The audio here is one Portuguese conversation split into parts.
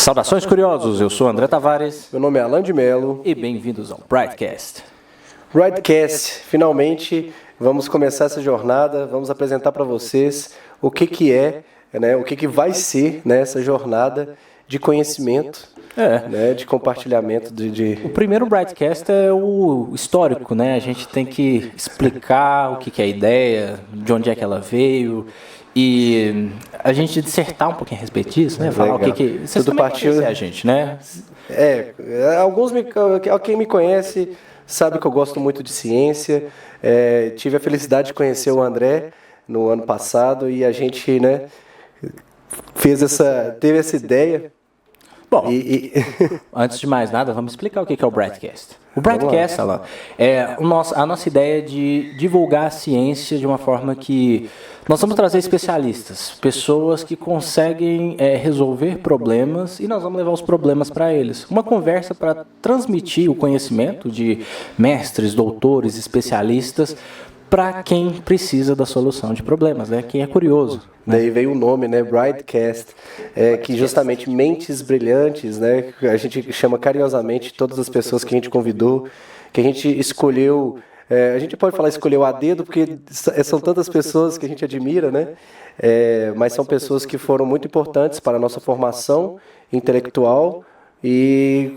Saudações curiosos, eu sou André Tavares. Meu nome é Alan de Mello. E bem-vindos ao Brightcast. Brightcast, finalmente vamos começar essa jornada, vamos apresentar para vocês o que é, né, o que vai ser, né, essa jornada de conhecimento, né, de compartilhamento O primeiro Brightcast é o histórico, né? A gente tem que explicar o que é a ideia, de onde é que ela veio e a gente dissertar um pouquinho a respeito disso, né? Falar Legal. o que vocês Tudo também partiu conhecem a gente, né? Quem me conhece sabe que eu gosto muito de ciência. Tive a felicidade de conhecer o André no ano passado e a gente, né, teve essa ideia. Bom, antes de mais nada, vamos explicar o que é o Brightcast. O Brightcast, Alan, é a nossa ideia de divulgar a ciência de uma forma que nós vamos trazer especialistas, pessoas que conseguem resolver problemas e nós vamos levar os problemas para eles. Uma conversa para transmitir o conhecimento de mestres, doutores, especialistas para quem precisa da solução de problemas, né? Quem é curioso. Daí veio o nome, né, Brightcast, que justamente mentes brilhantes, né, a gente chama carinhosamente todas as pessoas que a gente convidou, que a gente escolheu, a gente pode falar escolheu a dedo, porque são tantas pessoas que a gente admira, né, mas são pessoas que foram muito importantes para a nossa formação intelectual e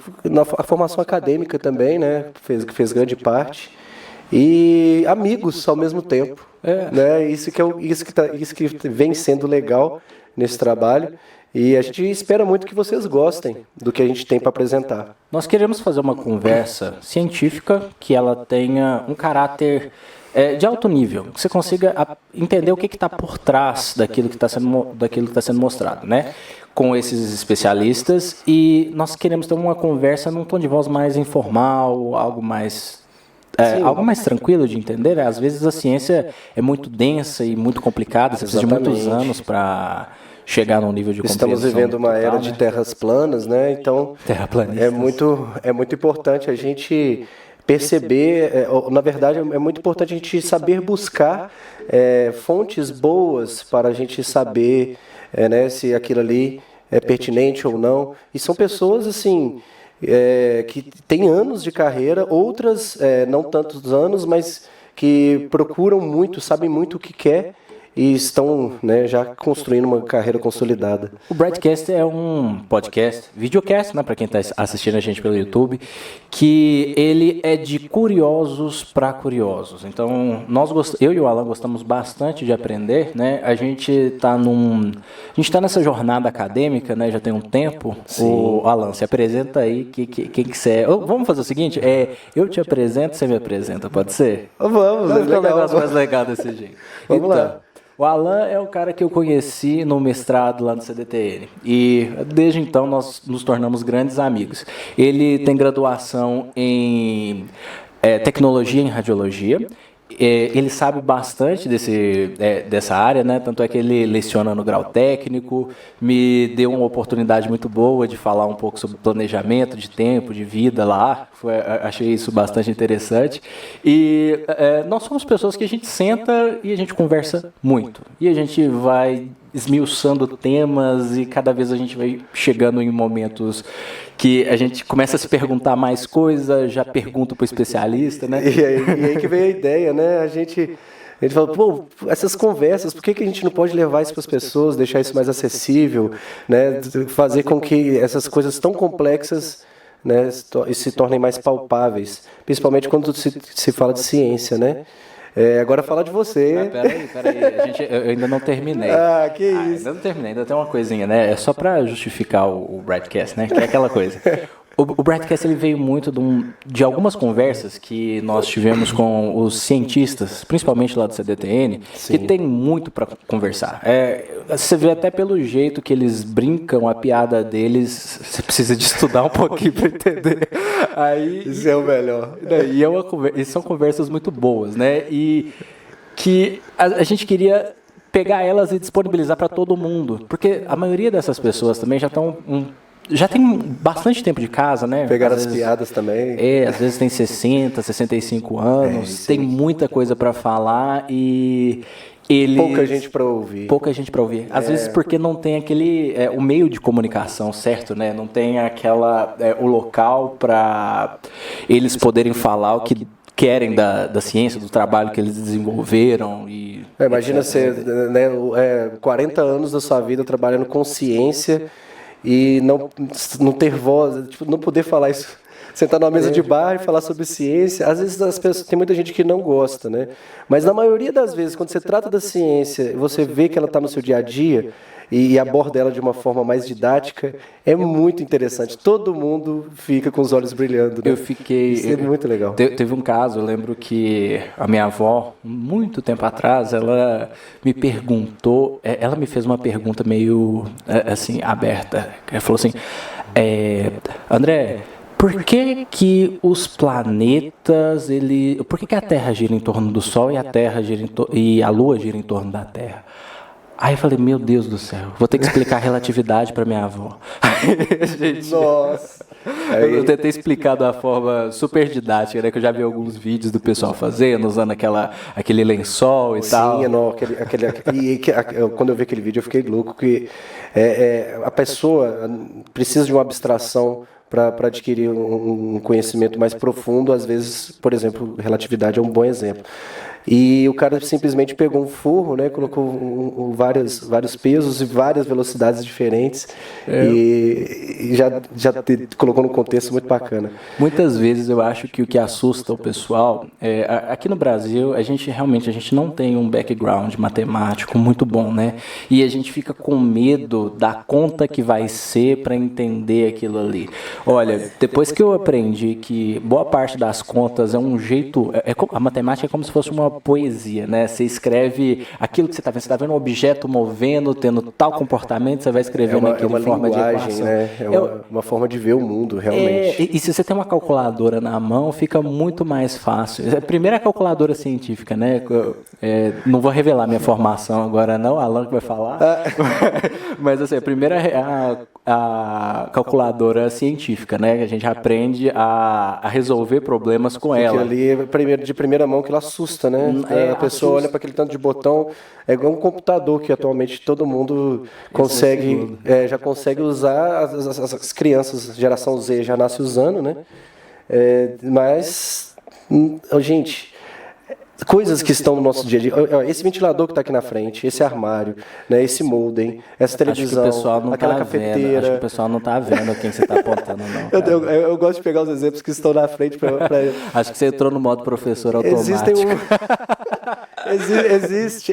a formação acadêmica também, né, que fez grande parte. E amigos ao mesmo tempo, né? Isso que vem sendo legal nesse trabalho. E a gente espera muito que vocês gostem do que a gente tem para apresentar. Nós queremos fazer uma conversa científica que ela tenha um caráter de alto nível, que você consiga entender o que está por trás daquilo que está sendo mostrado, né? Com esses especialistas. E nós queremos ter uma conversa num tom de voz mais informal, algo mais tranquilo de entender, né? Às vezes a ciência é muito densa e muito complicada, você precisa de muitos anos para chegar num nível de compreensão. Estamos vivendo uma era de terras planas, né? Então é muito importante a gente perceber, na verdade é muito importante a gente saber buscar fontes boas para a gente saber, né, se aquilo ali é pertinente ou não. E são pessoas assim que têm anos de carreira, outras não tantos anos, mas que procuram muito, sabem muito o que quer e estão, né, já construindo uma carreira consolidada. O Brightcast é um podcast, videocast, né, para quem está assistindo a gente pelo YouTube, que ele é de curiosos para curiosos. Então, eu e o Alan gostamos bastante de aprender, né? A gente está nessa jornada acadêmica, né? Já tem um tempo. Sim. O Alan, se apresenta aí, quem que você é? Vamos fazer o seguinte, eu te apresento, você me apresenta, pode ser? Vamos ficar um negócio mais legal desse jeito. Vamos lá. O Alan é o cara que eu conheci no mestrado lá no CDTN e desde então nós nos tornamos grandes amigos. Ele tem graduação em tecnologia em radiologia. Ele sabe bastante dessa área, né? Tanto é que ele leciona no grau técnico, me deu uma oportunidade muito boa de falar um pouco sobre planejamento de tempo, de vida lá. Achei isso bastante interessante. E nós somos pessoas que a gente senta e a gente conversa muito. E a gente vai esmiuçando temas e cada vez a gente vai chegando em momentos que a gente começa a se perguntar mais coisas, já pergunta para o especialista, né? E aí que veio a ideia, né? A gente fala, pô, essas conversas, por que a gente não pode levar isso para as pessoas, deixar isso mais acessível, né? Fazer com que essas coisas tão complexas, né, se tornem mais palpáveis, principalmente quando se fala de ciência, né? Agora falar de você. Peraí, eu ainda não terminei. Que isso. Ainda não terminei, ainda tem uma coisinha, né? É só para justificar o Brightcast, né? Que é aquela coisa. O Brightcast ele veio muito de algumas conversas que nós tivemos com os cientistas, principalmente lá do CDTN, Sim. que tem muito para conversar. Você vê até pelo jeito que eles brincam, a piada deles, você precisa de estudar um pouquinho para entender. Isso é o melhor. E são conversas muito boas, né? E que a gente queria pegar elas e disponibilizar para todo mundo, porque a maioria dessas pessoas também já tem bastante tempo de casa, né? Pegaram as piadas também. Às vezes tem 60, 65 anos, tem muita coisa para falar e pouca gente para ouvir. Pouca gente para ouvir. Às vezes porque não tem aquele o meio de comunicação, certo, né? Não tem o local para eles poderem falar o que querem da ciência, do trabalho que eles desenvolveram. Imagina você, né, 40 anos da sua vida trabalhando com ciência e não ter voz, tipo, não poder falar isso. Sentar numa mesa de bar e falar sobre ciência. Às vezes as pessoas, tem muita gente que não gosta, né? Mas na maioria das vezes, quando você trata da ciência, você vê que ela está no seu dia a dia e aborda ela de uma forma mais didática, é muito interessante. Todo mundo fica com os olhos brilhando, né? Isso é muito legal. Teve um caso, eu lembro que a minha avó, muito tempo atrás, ela me perguntou, ela me fez uma pergunta meio assim, aberta. Ela falou assim, André, por que os planetas, por que a Terra gira em torno do Sol e a Lua gira em torno da Terra? Aí eu falei, meu Deus do céu, vou ter que explicar a relatividade para minha avó. Nossa! Eu tentei explicar de uma forma super didática, né? Que eu já vi alguns vídeos do pessoal fazendo, usando aquele lençol e tal. Sim, não, quando eu vi aquele vídeo eu fiquei louco, que a pessoa precisa de uma abstração para adquirir um conhecimento mais profundo. Às vezes, por exemplo, relatividade é um bom exemplo. E o cara simplesmente pegou um forro, né, colocou vários pesos e várias velocidades diferentes e já colocou num contexto muito bacana. Muitas vezes eu acho que o que assusta o pessoal, aqui no Brasil, a gente não tem um background matemático muito bom, né? E a gente fica com medo da conta que vai ser para entender aquilo ali. Olha, depois que eu aprendi que boa parte das contas é um jeito, a matemática é como se fosse uma poesia, né? Você escreve aquilo que você está vendo. Você está vendo um objeto movendo, tendo tal comportamento, você vai escrevendo aquilo em forma de equação. Né? Uma forma de ver o mundo, realmente. E se você tem uma calculadora na mão, fica muito mais fácil. A primeira calculadora científica, né? Não vou revelar minha formação agora, não. Alan que vai falar. Mas assim, a primeira a calculadora científica, né? Que a gente aprende a resolver problemas com ela. Aquilo ali é de primeira mão que ela assusta, né? A pessoa olha para aquele tanto de botão, é igual um computador que atualmente todo mundo consegue, já consegue usar, as crianças, geração Z, já nasce usando, né? Mas, gente, coisas que estão no nosso dia a dia. Esse ventilador que está aqui na frente, esse armário, né, esse modem, essa televisão, aquela cafeteira. Acho que o pessoal não está vendo quem você está apontando, não. Eu gosto de pegar os exemplos que estão na frente. Acho que você entrou no modo professor automático.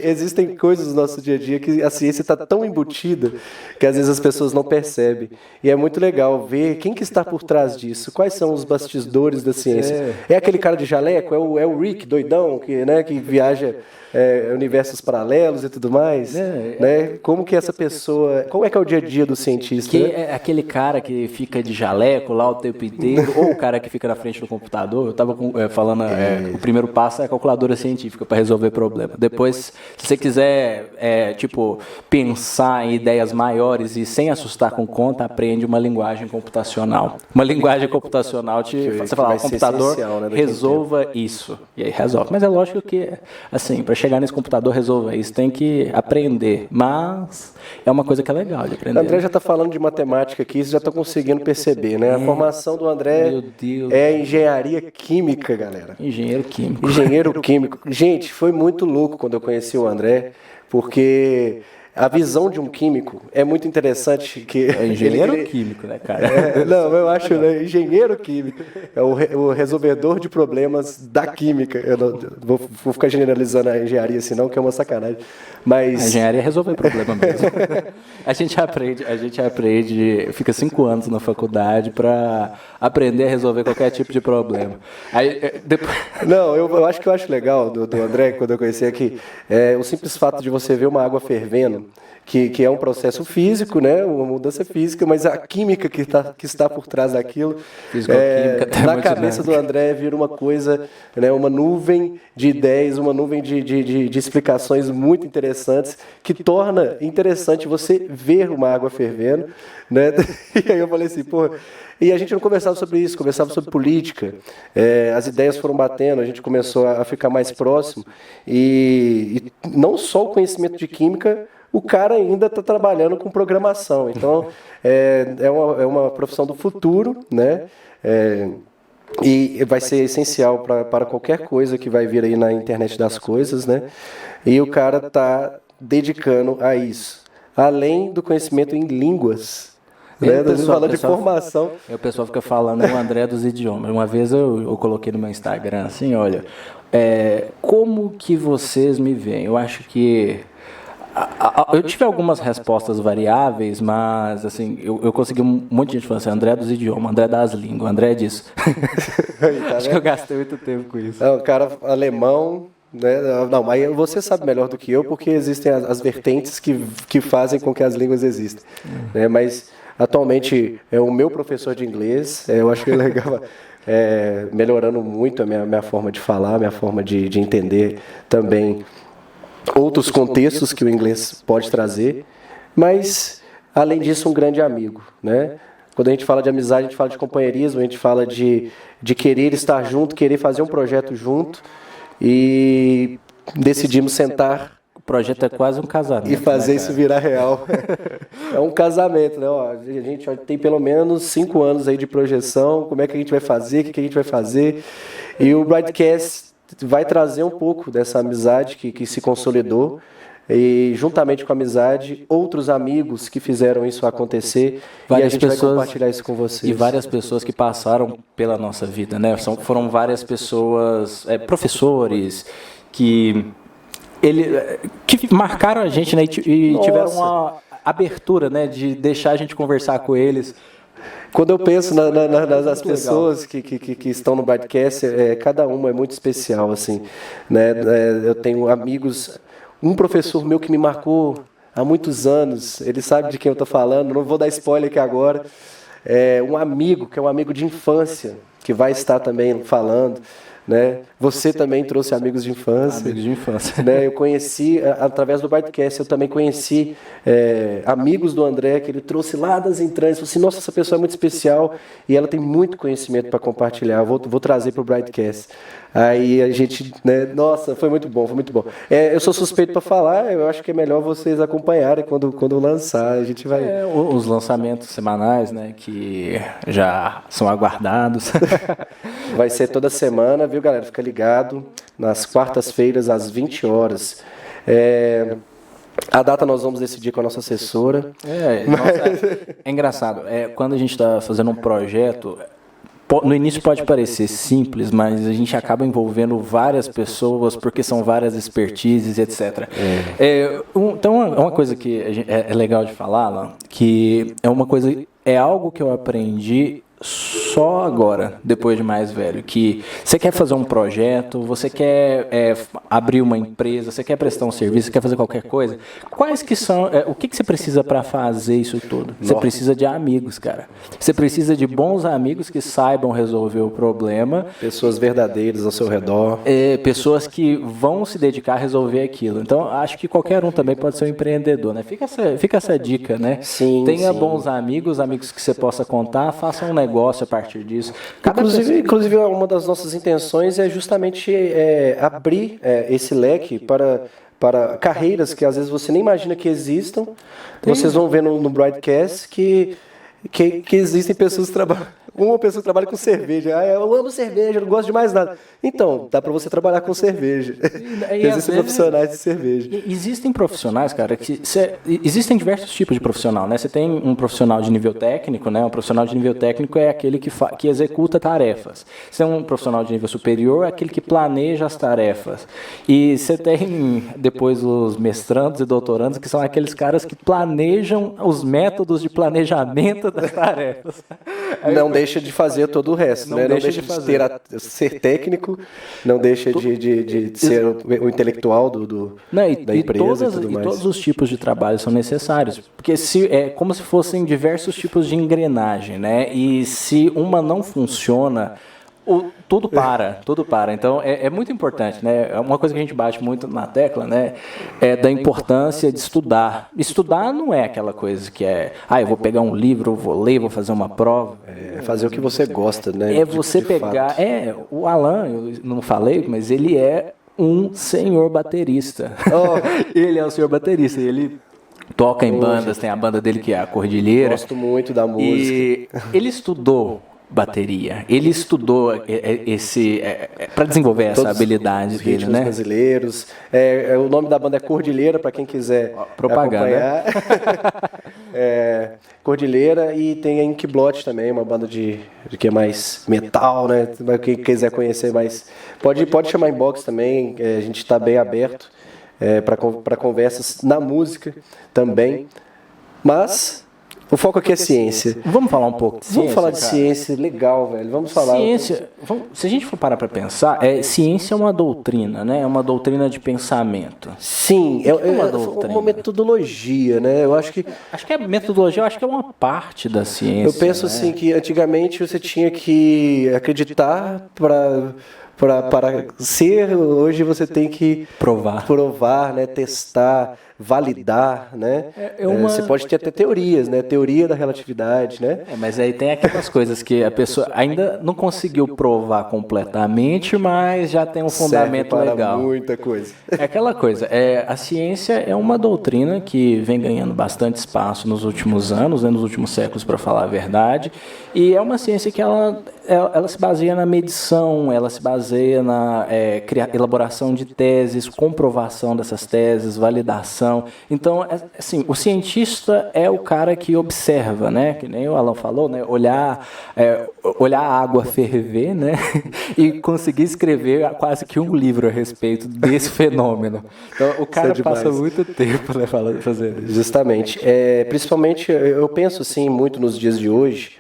Existem coisas no nosso dia a dia que a ciência está tão embutida que às vezes as pessoas não percebem. E é muito legal ver quem que está por trás disso, quais são os bastidores da ciência. É aquele cara de jaleco, é o Rick, doidão, que viaja universos paralelos e tudo mais, né? Como que essa pessoa, como é que é o dia a dia do cientista? É aquele cara que fica de jaleco lá o tempo inteiro, ou o cara que fica na frente do computador. Eu estava falando, o primeiro passo é a calculadora científica para resolver problema. Depois, se você quiser, pensar em ideias maiores e sem assustar com conta, aprende uma linguagem computacional. Uma linguagem computacional você fala, o computador resolva isso. E aí resolve. Mas é lógico que, assim, para chegar nesse computador resolva isso, tem que aprender. Mas é uma coisa que é legal de aprender. O André já está falando de matemática aqui, você já está conseguindo perceber, né? A formação do André é engenharia química, galera. Engenheiro químico. Engenheiro químico. Gente, foi muito louco quando eu conheci o André, porque a visão de um químico é muito interessante. É engenheiro químico, né, cara? Não, eu acho, né, engenheiro químico. É o resolvedor de problemas da química. Eu não vou ficar generalizando a engenharia assim, não, que é uma sacanagem. Mas... A engenharia é resolver problema mesmo. A gente aprende, fica 5 anos na faculdade para aprender a resolver qualquer tipo de problema. Aí, depois... Não, eu acho que eu acho legal do André, quando eu conheci aqui, o simples fato de você ver uma água fervendo, que é um processo físico, né, uma mudança física, mas a química que está por trás daquilo, na cabeça do André vira uma coisa, né, uma nuvem de ideias, uma nuvem de explicações muito interessantes. interessantes, que torna interessante você ver uma água fervendo, né? E aí eu falei assim, pô, e a gente não conversava sobre isso, conversava sobre política, as ideias foram batendo, a gente começou a ficar mais próximo, e não só o conhecimento de química, o cara ainda está trabalhando com programação, então é uma profissão do futuro, né? E vai ser essencial para qualquer coisa que vai vir aí na internet das coisas, né? E o cara está dedicando a isso, além do conhecimento em línguas. Né? Falando de formação. O pessoal fica falando o André dos idiomas. Uma vez eu coloquei no meu Instagram assim, olha, como que vocês me veem? Eu acho que eu tive algumas respostas variáveis, mas assim, eu consegui um monte de gente falando assim, André dos idiomas, André das línguas, André disso. Tá, acho que eu gastei muito tempo com isso. É um cara alemão, né? Não, mas você sabe melhor do que eu, porque existem as vertentes que fazem com que as línguas existem. Né? Mas atualmente é o meu professor de inglês, eu acho que ele legal, melhorando muito a minha forma de falar, a minha forma de entender também outros contextos que o inglês pode trazer, mas além disso um grande amigo, né? Quando a gente fala de amizade, a gente fala de companheirismo, a gente fala de querer estar junto, querer fazer um projeto junto, e decidimos sentar. O projeto é quase um casamento. E fazer isso virar real. É um casamento, né? Ó, a gente tem pelo menos 5 anos aí de projeção, como é que a gente vai fazer, o que a gente vai fazer. E o Brightcast vai trazer um pouco dessa amizade que se consolidou. E juntamente com a amizade, outros amigos que fizeram isso acontecer, e a gente vai compartilhar isso com vocês. E várias pessoas que passaram pela nossa vida, né? Foram várias pessoas, professores, que marcaram a gente, né? E tiveram uma abertura, né? De deixar a gente conversar com eles. Quando eu penso nas pessoas que estão no Brightcast, cada uma é muito especial, assim, né? Eu tenho amigos. Um professor meu que me marcou há muitos anos, ele sabe de quem eu estou falando, não vou dar spoiler aqui agora. Um amigo, que é um amigo de infância, que vai estar também falando. Né? Você também trouxe amigos de infância. Amigos de infância. Né? Eu conheci, através do Brightcast, eu também conheci amigos do André, que ele trouxe lá das entranhas. Falei assim, nossa, essa pessoa é muito especial e ela tem muito conhecimento para compartilhar. Vou trazer para o Brightcast. Aí a gente, né? Nossa, foi muito bom, foi muito bom. Eu sou suspeito para falar, eu acho que é melhor vocês acompanharem quando lançar. A gente vai. Os lançamentos semanais, né? Que já são aguardados. Vai ser toda semana, viu, galera? Fica ligado. Nas quartas-feiras, às 20 horas. A data nós vamos decidir com a nossa assessora. É engraçado. Quando a gente está fazendo um projeto. No início pode parecer simples, mas a gente acaba envolvendo várias pessoas, porque são várias expertises, etc. Então, é uma coisa que é legal de falar, lá, que é algo que eu aprendi só agora, depois de mais velho, que você quer fazer um projeto, você quer abrir uma empresa, você quer prestar um serviço, você quer fazer qualquer coisa, quais que são, o que você precisa para fazer isso tudo? Você precisa de amigos, cara. Você precisa de bons amigos que saibam resolver o problema. Pessoas verdadeiras ao seu redor. Pessoas que vão se dedicar a resolver aquilo. Então, acho que qualquer um também pode ser um empreendedor, né? Fica essa dica, né? Sim, Tenha bons amigos que você possa contar, faça um negócio a partir disso. Inclusive, uma das nossas intenções é justamente abrir esse leque para carreiras que às vezes você nem imagina que existam. Vocês vão ver no Brightcast que existem pessoas que trabalham. Uma pessoa que trabalha com cerveja. Eu amo cerveja, eu não gosto de mais nada. Então, dá para você trabalhar com cerveja. Existem profissionais de cerveja. Existem profissionais, cara, existem diversos tipos de profissional, né? Você tem um profissional de nível técnico, né? Um profissional de nível técnico é aquele que executa tarefas. Você tem um profissional de nível superior, é aquele que planeja as tarefas. E você tem depois os mestrandos e doutorandos, que são aqueles caras que planejam os métodos de planejamento das tarefas. Não deixa de fazer todo o resto, né? Não deixa de ser técnico, não deixa de ser o intelectual da empresa e tudo mais. Todos os tipos de trabalho são necessários, porque é como se fossem diversos tipos de engrenagem, né? E se uma não funciona, tudo para. Então, é muito importante, né? É uma coisa que a gente bate muito na tecla, né? É da importância de estudar. Estudar não é aquela coisa que eu vou pegar um livro, vou ler, vou fazer uma prova. É fazer o que você gosta, né? É você pegar... fato. O Alan, eu não falei, mas ele é um senhor baterista. Ele é um senhor baterista, ele toca em bandas, tem a banda dele que é a Cordilheira. Gosto muito da música. E ele estudou bateria, ele estudou para desenvolver essa habilidade os dele, ritmos né? brasileiros. O nome da banda é Cordilheira, para quem quiser propaganda. acompanhar. Cordilheira, e tem a Inkblot também, uma banda de que é mais metal, né? Quem quiser conhecer mais, pode chamar inbox também, a gente está bem aberto para conversas na música também, mas o foco aqui é ciência. Vamos falar um pouco de ciência? Vamos falar de ciência, legal, velho. Vamos falar. Ciência, se a gente for parar para pensar, ciência é uma doutrina, né? É uma doutrina de pensamento. Sim, é uma metodologia, né? Eu acho que a metodologia, é uma parte da ciência. Eu penso assim que antigamente você tinha que acreditar para ser, hoje você tem que provar, né, testar, validar, né? Você pode ter até teorias, né? Teoria da relatividade, né? Mas aí tem aquelas coisas que a pessoa ainda não conseguiu provar completamente, mas já tem um fundamento legal. Muita coisa. É aquela coisa, a ciência é uma doutrina que vem ganhando bastante espaço nos últimos anos, né, nos últimos séculos, para falar a verdade, e é uma ciência que ela se baseia na medição, ela se baseia na elaboração de teses, comprovação dessas teses, validação. Então, assim, o cientista é o cara que observa, né? Que nem o Alan falou, né? Olhar a água ferver, né? E conseguir escrever quase que um livro a respeito desse fenômeno. Então, o cara passa muito tempo, né, fazendo isso. Justamente. Principalmente, eu penso assim, muito nos dias de hoje,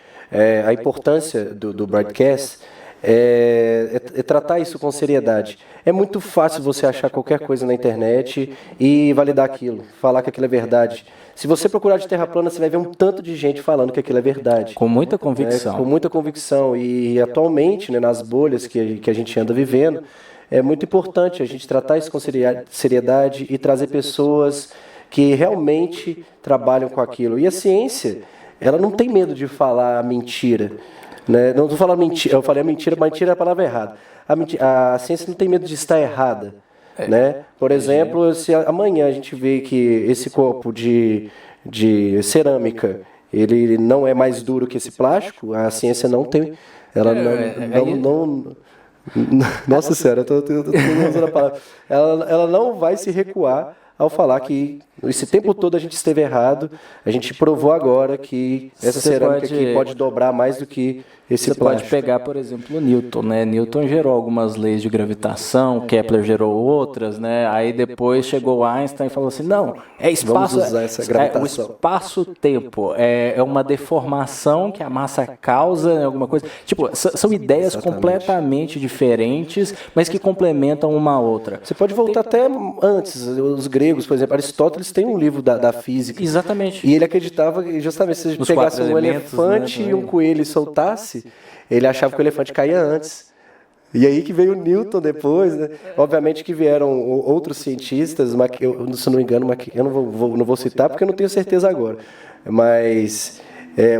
a importância do broadcast é tratar isso com seriedade. É muito fácil você achar qualquer coisa na internet e validar aquilo, falar que aquilo é verdade. Se você procurar de terra plana, você vai ver um tanto de gente falando que aquilo é verdade. Com muita convicção. Com muita convicção. E atualmente, né, nas bolhas que a gente anda vivendo, é muito importante a gente tratar isso com seriedade e trazer pessoas que realmente trabalham com aquilo. E a ciência, ela não tem medo de falar mentira. Né? Não estou falando mentira, eu falei mentira, mas mentira é a palavra errada. A ciência não tem medo de estar errada. Né? Por exemplo, se amanhã a gente vê que esse copo de cerâmica ele não é mais duro que esse plástico, a ciência não tem. Ela não nossa senhora, eu estou usando a palavra. Ela não vai se recuar ao falar que esse tempo todo a gente esteve errado. A gente provou agora que essa cerâmica aqui pode dobrar mais do que esse plástico. Você pode pegar, por exemplo, o Newton, né? Newton gerou algumas leis de gravitação, Kepler gerou outras, né? Aí depois chegou Einstein e falou assim, não, espaço, vamos usar essa gravitação. O espaço-tempo é uma deformação que a massa causa em alguma coisa. Tipo, são ideias completamente diferentes, mas que complementam uma a outra. Você pode voltar até antes, os gregos, por exemplo, Aristóteles tem um livro da física. Exatamente. E ele acreditava que justamente se você pegasse um elefante, né, e um coelho e soltasse, ele achava que o elefante caía antes. E aí que veio o Newton depois, né? Obviamente que vieram outros cientistas, se não me engano, eu não vou citar porque eu não tenho certeza agora. Mas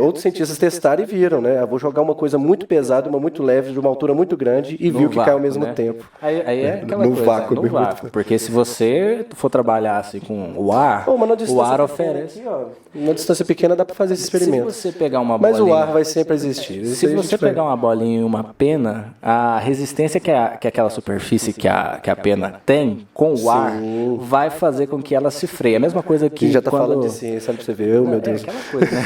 outros cientistas testaram e viram, né? Eu vou jogar uma coisa muito pesada, uma muito leve, de uma altura muito grande, e viu que cai ao mesmo tempo. Aí é aquela coisa, vácuo, no vácuo. Porque se você for trabalhar assim com o ar, o ar oferece. Aqui, ó, uma distância pequena dá para fazer esse experimento. Se você pegar uma bolinha, mas o ar vai sempre existir. Se você pegar uma bolinha e uma pena, a resistência que aquela superfície que a pena tem com o ar vai fazer com que ela se freie. A mesma coisa que... A gente já está falando de ciência, para você ver, meu Deus. Aquela coisa, né?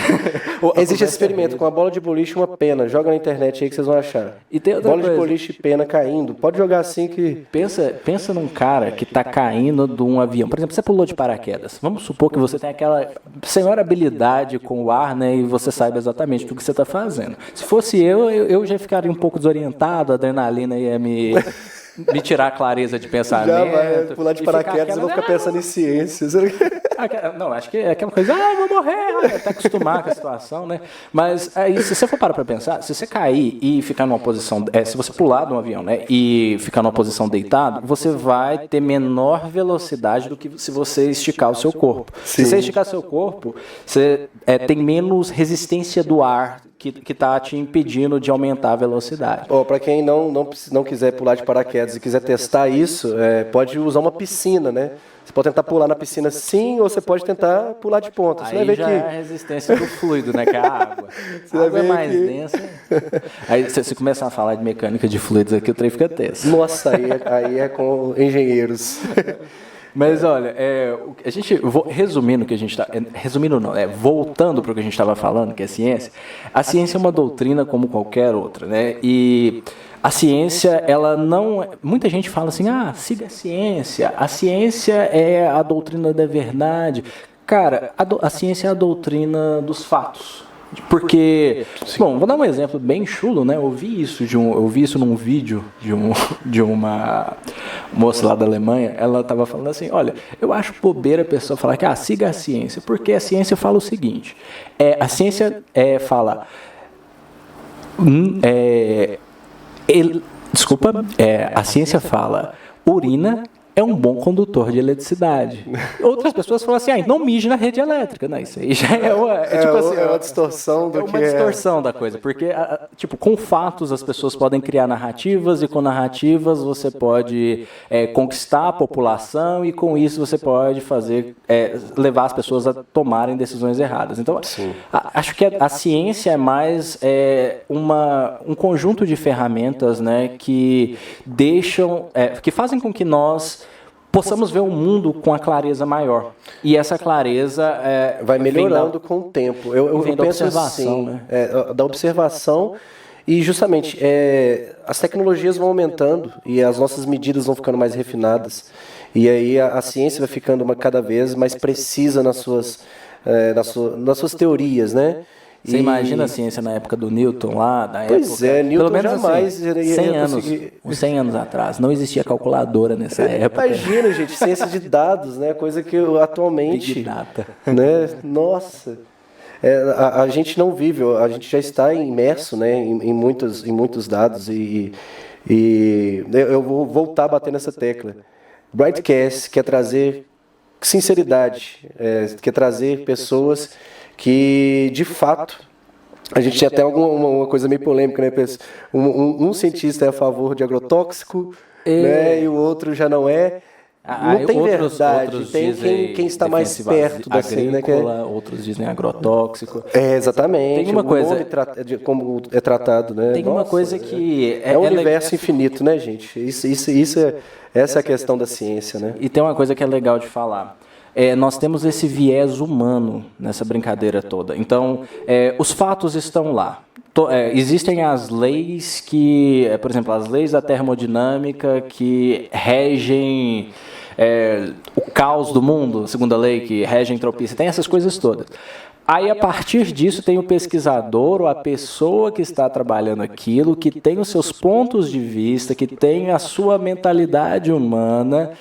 Existe esse experimento com uma bola de boliche e uma pena. Joga na internet aí que vocês vão achar. E tem outra bola coisa. De boliche e pena caindo. Pode jogar assim que... Pensa num cara que está caindo de um avião. Por exemplo, você pulou de paraquedas. Vamos supor que você tem aquela senhora habilidade com o ar, né? E você saiba exatamente do que você está fazendo. Se fosse eu já ficaria um pouco desorientado, a adrenalina ia me tirar a clareza de pensamento. Já vai pular de paraquedas e vou ficar pensando em ciências. Não, acho que é aquela coisa, eu vou morrer, até acostumar com a situação, né? Mas aí, se você for parar para pensar, se você cair e ficar numa posição, se você pular de um avião, né, e ficar numa posição deitado, você vai ter menor velocidade do que se você esticar o seu corpo. Sim. Se você esticar seu corpo, você tem menos resistência do ar que está te impedindo de aumentar a velocidade. Para quem não quiser pular de paraquedas e quiser testar isso, pode usar uma piscina, né? Você pode tentar pular na piscina sim, ou você pode tentar pular de ponta. Você aí vai ver já que... é a resistência do fluido, né? Que é a água. Você a vai água é ver mais que... densa. Aí você começa a falar de mecânica de fluidos aqui, o trem fica tenso. Nossa, aí é com engenheiros. Mas olha, a gente, resumindo o que a gente está... Resumindo não, voltando para o que a gente estava falando, que é a ciência é uma doutrina como qualquer outra, né? E a ciência, ela não... Muita gente fala assim, siga a ciência é a doutrina da verdade. Cara, a ciência é a doutrina dos fatos. Porque, bom, vou dar um exemplo bem chulo, né? Eu vi isso num vídeo de uma moça lá da Alemanha. Ela estava falando assim, olha, eu acho bobeira a pessoa falar que siga a ciência, porque a ciência fala o seguinte, a ciência fala, a ciência fala, urina é um bom condutor de eletricidade. Outras pessoas falam assim, não mije na rede elétrica. Não, isso aí já é uma distorção do que uma distorção da coisa, porque com fatos as pessoas podem criar narrativas e com narrativas você pode conquistar a população e com isso você pode levar as pessoas a tomarem decisões erradas. Então, acho que a ciência é mais um conjunto de ferramentas, né, que que fazem com que nós possamos ver o mundo com a clareza maior. E essa clareza vai melhorando com o tempo. Eu penso assim, né? Da observação e justamente as tecnologias vão aumentando e as nossas medidas vão ficando mais refinadas. E aí a ciência vai ficando cada vez mais precisa nas suas teorias, né? Você imagina a ciência na época do Newton lá, da época? Pois é, Newton pelo menos jamais uns 100 anos atrás. Não existia calculadora nessa época. Imagina, gente, ciência de dados, né? Coisa que atualmente... Big data. Né? Nossa... a gente não vive, a gente já está imerso, né, em muitos dados e eu vou voltar a bater nessa tecla. Brightcast quer trazer sinceridade, quer trazer pessoas que, de fato, a gente tinha até uma coisa meio polêmica, né? Um cientista é a favor de agrotóxico, né? E o outro já não é. Não tem verdade, tem quem está mais perto da cena, outros dizem agrotóxico. Exatamente. Tem uma coisa como é tratado, né? Tem uma coisa que é um universo infinito, né, gente? Essa é a questão da ciência, né? E tem uma coisa que é legal de falar. Nós temos esse viés humano nessa brincadeira toda. Então, os fatos estão lá. Existem as leis que, por exemplo, as leis da termodinâmica que regem o caos do mundo, a segunda lei que rege a entropia. Tem essas coisas todas. Aí, a partir disso, tem o pesquisador ou a pessoa que está trabalhando aquilo, que tem os seus pontos de vista, que tem a sua mentalidade humana,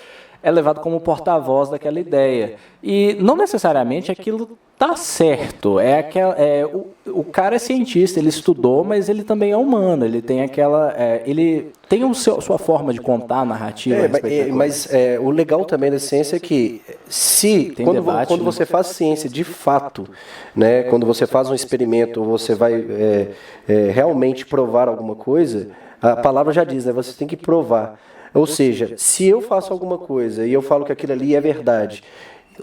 é levado como porta-voz daquela ideia. E não necessariamente aquilo está certo. O cara é cientista, ele estudou, mas ele também é humano. Ele tem ele tem sua forma de contar a narrativa. Mas o legal também da ciência é que quando você faz ciência de fato, né, quando você faz um experimento, ou você vai realmente provar alguma coisa, a palavra já diz, né, você tem que provar. Ou seja, se eu faço alguma coisa e eu falo que aquilo ali é verdade,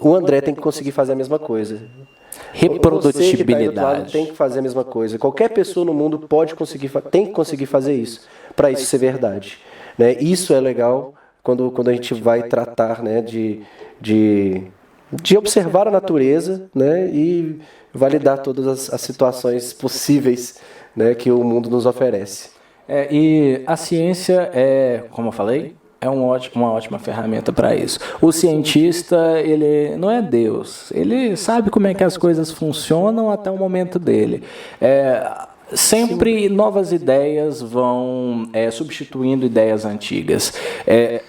o André tem que conseguir fazer a mesma coisa. Reprodutibilidade. Você que tá aí do outro lado tem que fazer a mesma coisa. Qualquer pessoa no mundo tem que conseguir fazer isso, para isso ser verdade. Né? Isso é legal quando a gente vai tratar, né, de observar a natureza, né, e validar todas as situações possíveis, né, que o mundo nos oferece. E a ciência como eu falei, é uma ótima ferramenta para isso. O cientista, ele não é Deus. Ele sabe como é que as coisas funcionam até o momento dele. sempre novas ideias vão substituindo ideias antigas.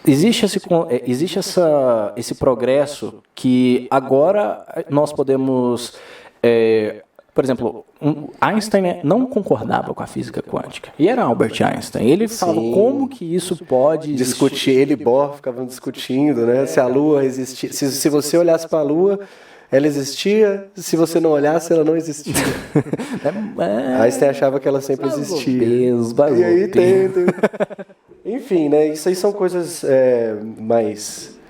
Existe esse progresso que agora nós podemos... por exemplo, Einstein não concordava com a física quântica. E era Albert Einstein. Ele falava como que isso pode discutir. Ele e Bohr ficavam discutindo, né? Se a Lua existia. Se você olhasse para a Lua, ela existia. Se você não olhasse, ela não existia. Einstein achava que ela sempre existia. E aí tem. Enfim, né? Isso aí são coisas mais...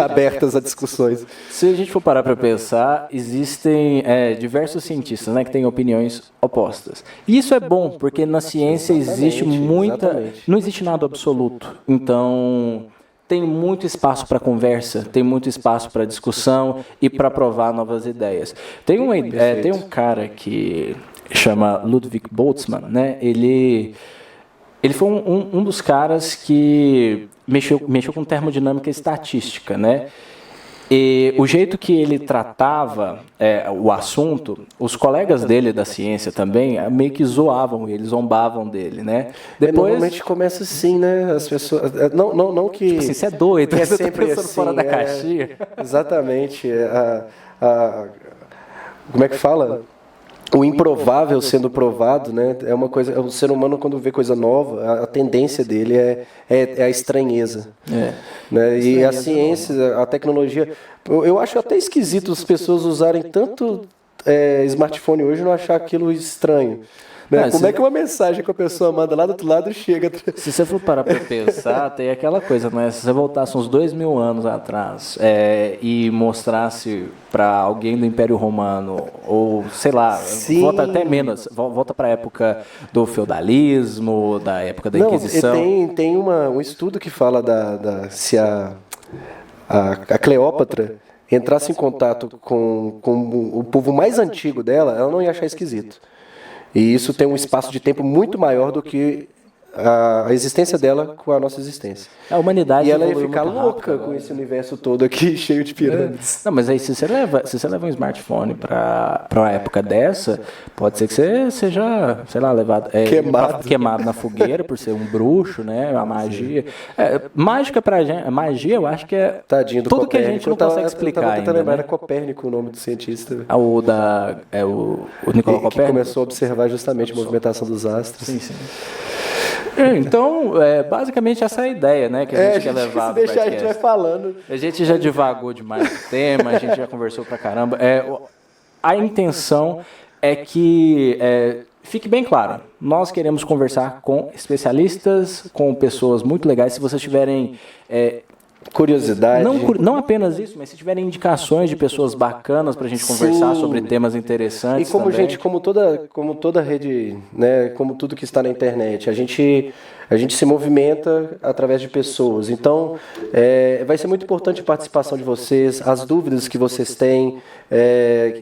abertas a discussões. Se a gente for parar para pensar, existem diversos cientistas, né, que têm opiniões opostas. E isso é bom, porque na ciência existe não existe nada absoluto. Então, tem muito espaço para conversa, tem muito espaço para discussão e para provar novas ideias. Tem um cara que chama Ludwig Boltzmann, né? Ele foi um dos caras que mexeu com termodinâmica e estatística, né? E o jeito que ele tratava o assunto, os colegas dele da ciência também meio que zoavam ele, zombavam dele, né? Depois, normalmente começa assim, né? As pessoas... Não que... Tipo assim, você é doido, é você sempre tá pensando assim, fora da caixinha. Exatamente. Como é que fala? O improvável sendo provado, né? É uma coisa. O ser humano, quando vê coisa nova, a tendência dele é a estranheza. Né? E a ciência, a tecnologia. Eu acho até esquisito as pessoas usarem tanto smartphone hoje e não achar aquilo estranho. Né? Como é que uma mensagem que a pessoa manda lá do outro lado chega? Se você for parar para pensar, tem aquela coisa, né? Se você voltasse uns 2000 anos atrás e mostrasse para alguém do Império Romano, ou sei lá, volta até menos, volta para a época do feudalismo, da época da Inquisição. Tem um estudo que fala se a Cleópatra entrasse em contato com o povo mais antigo dela, ela não ia achar esquisito. E isso tem um espaço de tempo muito maior do que a existência dela com a nossa existência. A humanidade e ela ia ficar louca com esse universo todo aqui cheio de pirâmides. Não, mas aí se você leva um smartphone para uma época dessa, pode ser que você seja, sei lá, queimado na fogueira por ser um bruxo, né? A magia. Mágica pra gente, magia eu acho que é tadinho do tudo Copérnico. Que a gente não consegue explicar. Eu tava tentando lembrar, né? Era Copérnico o nome do cientista. O Nicolau Copérnico. Que começou a observar justamente a movimentação dos astros. Sim. Então, basicamente essa é a ideia, né, que a gente quer levar. Se deixar, a gente vai falando. A gente já divagou demais o tema, a gente já conversou pra caramba. A intenção é que fique bem claro, nós queremos conversar com especialistas, com pessoas muito legais. Se vocês tiverem curiosidade. Não apenas isso, mas se tiverem indicações de pessoas bacanas para a gente conversar sobre temas interessantes. E como também. Gente, como toda rede, né, como tudo que está na internet, a gente se movimenta através de pessoas. Então, vai ser muito importante a participação de vocês, as dúvidas que vocês têm.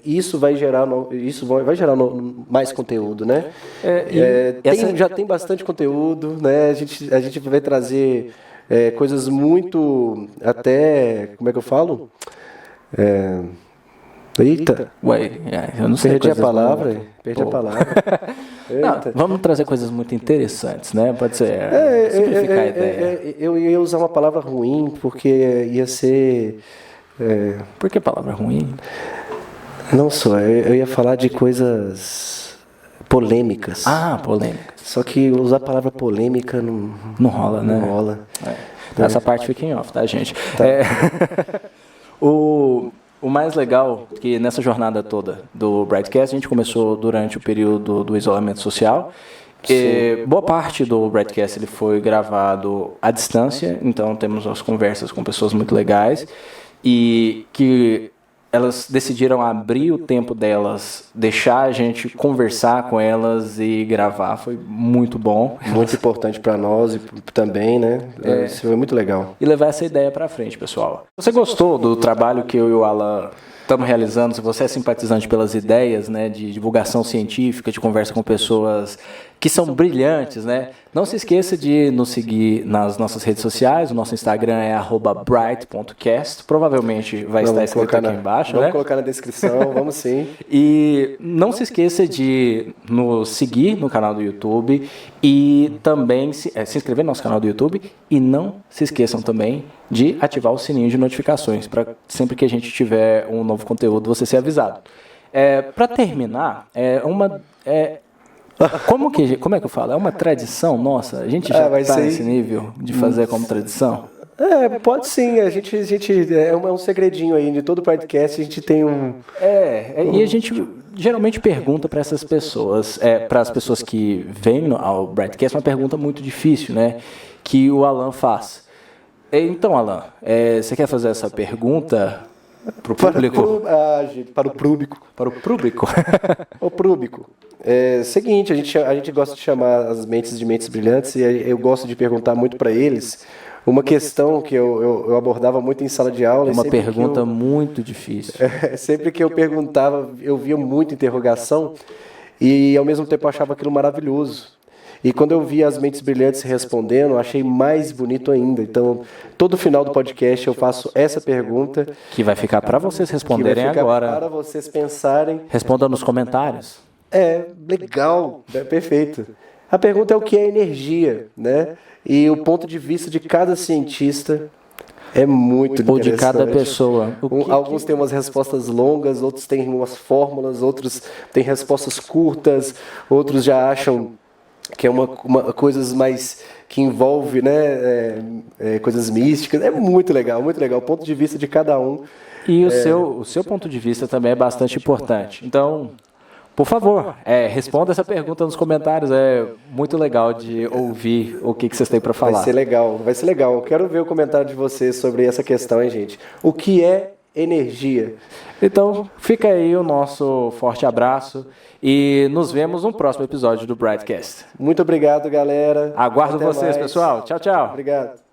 Isso vai gerar mais conteúdo, né? Já tem bastante conteúdo, né? A gente vai trazer coisas muito, até, como é que eu falo? Eita! Eu não sei. Perdi a palavra. Não, vamos trazer coisas muito interessantes, né? Pode ser simplificar a ideia. Eu ia usar uma palavra ruim, porque ia ser... Por que palavra ruim? Não só, eu ia falar de coisas polêmicas. Polêmicas. Só que usar a palavra polêmica não rola, né? Não rola. Essa parte fica em off, tá, gente? Tá. O mais legal é que nessa jornada toda do Brightcast, a gente começou durante o período do isolamento social. Boa parte do Brightcast ele foi gravado à distância, então temos as conversas com pessoas muito legais e que elas decidiram abrir o tempo delas, deixar a gente conversar com elas e gravar. Foi muito bom. Muito importante para nós e também, né? Isso foi muito legal. E levar essa ideia para frente, pessoal. Você gostou do trabalho que eu e o Alan estamos realizando, se você é simpatizante pelas ideias, né, de divulgação científica, de conversa com pessoas que são brilhantes, né, não se esqueça de nos seguir nas nossas redes sociais. O nosso Instagram é @bright.cast, provavelmente vai estar escrito aqui embaixo, vamos né? colocar na descrição, vamos sim. E não se esqueça de nos seguir no canal do YouTube e também se inscrever no nosso canal do YouTube, e não se esqueçam também de ativar o sininho de notificações para sempre que a gente tiver um novo conteúdo você ser avisado. Para terminar, como é que eu falo? É uma tradição nossa? A gente já está nesse nível de fazer como tradição? Pode sim, a gente é um segredinho aí, de todo podcast a gente tem um... E a gente geralmente pergunta para essas pessoas, para as pessoas que vêm ao Brightcast, uma pergunta muito difícil, né, que o Alan faz. Então, Alan, você quer fazer essa pergunta para o público? Para o público. Para o público? O público. Seguinte, a gente gosta de chamar as mentes de mentes brilhantes, e eu gosto de perguntar muito para eles uma questão que eu abordava muito em sala de aula. É uma pergunta muito difícil. Sempre que eu perguntava, eu via muita interrogação e ao mesmo tempo eu achava aquilo maravilhoso. E quando eu vi as mentes brilhantes respondendo, eu achei mais bonito ainda. Então, todo final do podcast eu faço essa pergunta. Que vai ficar para vocês responderem agora. Para vocês pensarem. Responda nos comentários. Legal, perfeito. A pergunta é o que é energia, né? E o ponto de vista de cada cientista é muito interessante. Ou de cada pessoa. Alguns têm umas respostas longas, outros têm umas fórmulas, outros têm respostas curtas, outros já acham que é uma coisas mais que envolve, né, coisas místicas. É muito legal, muito legal. O ponto de vista de cada um. E o seu ponto de vista também é bastante importante. Então, por favor, responda essa pergunta nos comentários. É muito legal de ouvir o que vocês têm para falar. Vai ser legal. Eu quero ver o comentário de vocês sobre essa questão, hein, gente? O que é energia? Então, fica aí o nosso forte abraço e nos vemos no próximo episódio do Brightcast. Muito obrigado, galera. Aguardo vocês, pessoal. Tchau, tchau. Obrigado.